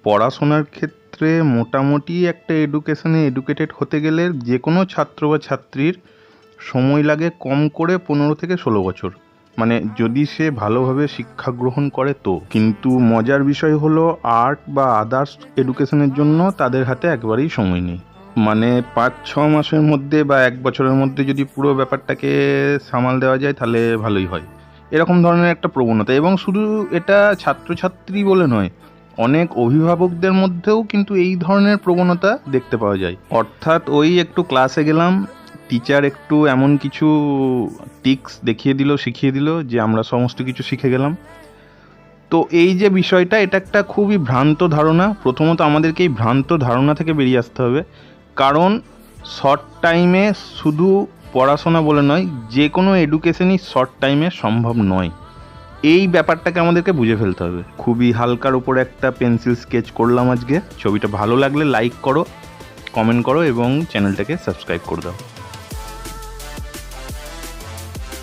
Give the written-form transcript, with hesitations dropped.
পড়াশোনার ক্ষেত্রে মোটামুটি একটা এডুকেটেড হতে গেলে যে কোনো ছাত্র বা ছাত্রীর সময় লাগে কম করে 15 থেকে 16 বছর, মানে যদি সে ভালোভাবে শিক্ষা গ্রহণ করে তো। কিন্তু মজার বিষয় হলো আর্ট বা আদার্স এডুকেশনের জন্য তাদের হাতে একবারেই সময় নেই। মানে 5-6 মাসের মধ্যে বা 1 বছরের মধ্যে যদি পুরো ব্যাপারটাকে সামাল দেওয়া যায় তাহলে ভালোই হয়, এরকম ধরনের একটা প্রবণতা। এবং শুধু এটা ছাত্রছাত্রী বলে নয়, অনেক অভিভাবকদের মধ্যেও কিন্তু এই ধরনের প্রবণতা দেখতে পাওয়া যায়। অর্থাৎ ওই একটু ক্লাসে গেলাম, টিচার একটু এমন কিছু টিক্স দেখিয়ে দিল, শিখিয়ে দিল যে আমরা সমস্ত কিছু শিখে গেলাম। তো এই যে বিষয়টা, এটা একটা খুবই ভ্রান্ত ধারণা। প্রথমত আমাদেরকে এই ভ্রান্ত ধারণা থেকে বেরিয়ে আসতে হবে, কারণ শর্ট টাইমে শুধু পড়াশোনা বলে নয়, যে কোনো এডুকেশনই শর্ট টাইমে সম্ভব নয়। এই ব্যাপারটাকে আমাদেরকে বুঝে ফেলতে হবে। খুবই হালকার উপরে একটা পেন্সিল স্কেচ করলাম আজকে। ছবিটা ভালো লাগলে লাইক করো, কমেন্ট করো এবং চ্যানেলটাকে সাবস্ক্রাইব করে দাও।